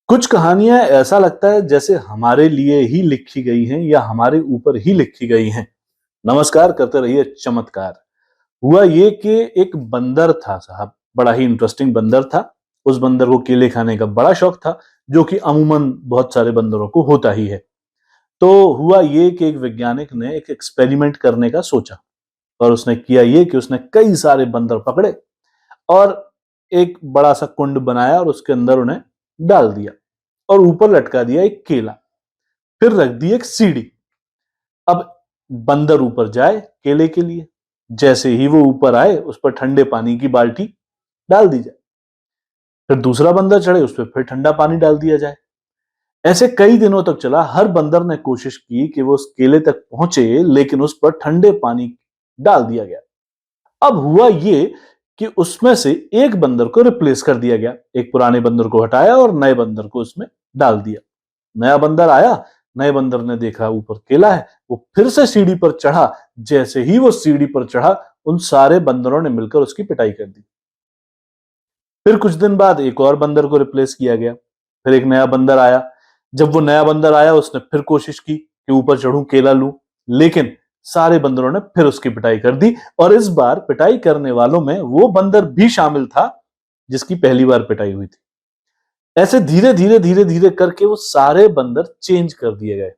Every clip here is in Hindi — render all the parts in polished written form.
कुछ कहानियां ऐसा लगता है जैसे हमारे लिए ही लिखी गई हैं या हमारे ऊपर ही लिखी गई हैं। नमस्कार, करते रहिए चमत्कार। हुआ ये कि एक बंदर था साहब, बड़ा ही इंटरेस्टिंग बंदर था। उस बंदर को केले खाने का बड़ा शौक था, जो कि अमूमन बहुत सारे बंदरों को होता ही है। तो हुआ ये कि एक वैज्ञानिक ने एक एक्सपेरिमेंट करने का सोचा, और उसने किया ये कि उसने कई सारे बंदर पकड़े और एक बड़ा सा कुंड बनाया और उसके अंदर उन्हें डाल दिया और ऊपर लटका दिया एक केला, फिर रख दी एक सीढ़ी। अब बंदर ऊपर जाए केले के लिए, जैसे ही वो ऊपर आए उस पर ठंडे पानी की बाल्टी डाल दी जाए, फिर दूसरा बंदर चढ़े, उस पर फिर ठंडा पानी डाल दिया जाए। ऐसे कई दिनों तक चला। हर बंदर ने कोशिश की कि वो उस केले तक पहुंचे, लेकिन उस पर ठंडे पानी डाल दिया गया। अब हुआ ये कि उसमें से एक बंदर को रिप्लेस कर दिया गया। एक पुराने बंदर को हटाया और नए बंदर को उसमें डाल दिया। नया बंदर आया, नए बंदर ने देखा ऊपर केला है, वो फिर से सीढ़ी पर चढ़ा। जैसे ही वो सीढ़ी पर चढ़ा, उन सारे बंदरों ने मिलकर उसकी पिटाई कर दी। फिर कुछ दिन बाद एक और बंदर को रिप्लेस किया गया। फिर एक नया बंदर आया। जब वो नया बंदर आया, उसने फिर कोशिश की कि ऊपर चढ़ूं, केला लूं, लेकिन सारे बंदरों ने फिर उसकी पिटाई कर दी। और इस बार पिटाई करने वालों में वो बंदर भी शामिल था जिसकी पहली बार पिटाई हुई थी। ऐसे धीरे धीरे धीरे धीरे करके वो सारे बंदर चेंज कर दिए गए,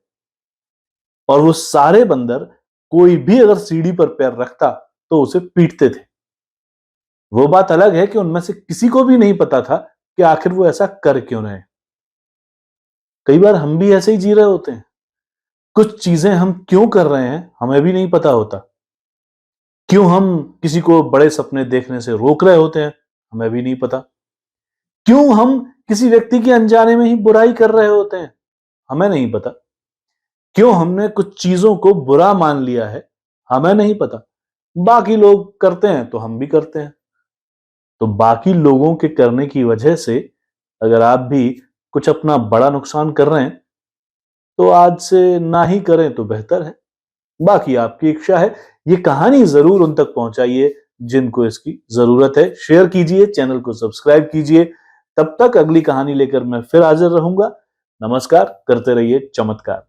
और वो सारे बंदर कोई भी अगर सीढ़ी पर पैर रखता तो उसे पीटते थे। वो बात अलग है कि उनमें से किसी को भी नहीं पता था कि आखिर वो ऐसा कर क्यों रहे हैं। कई बार हम भी ऐसे ही जी रहे होते हैं। कुछ चीजें हम क्यों कर रहे हैं हमें भी नहीं पता होता। क्यों हम किसी को बड़े सपने देखने से रोक रहे होते हैं हमें भी नहीं पता। क्यों हम किसी व्यक्ति की अनजाने में ही बुराई कर रहे होते हैं हमें नहीं पता। क्यों हमने कुछ चीजों को बुरा मान लिया है हमें नहीं पता। बाकी लोग करते हैं तो हम भी करते हैं। तो बाकी लोगों के करने की वजह से अगर आप भी कुछ अपना बड़ा नुकसान कर रहे हैं, तो आज से ना ही करें तो बेहतर है। बाकी आपकी इच्छा है। ये कहानी जरूर उन तक पहुंचाइए जिनको इसकी जरूरत है। शेयर कीजिए, चैनल को सब्सक्राइब कीजिए। तब तक अगली कहानी लेकर मैं फिर हाजिर रहूंगा। नमस्कार, करते रहिए चमत्कार।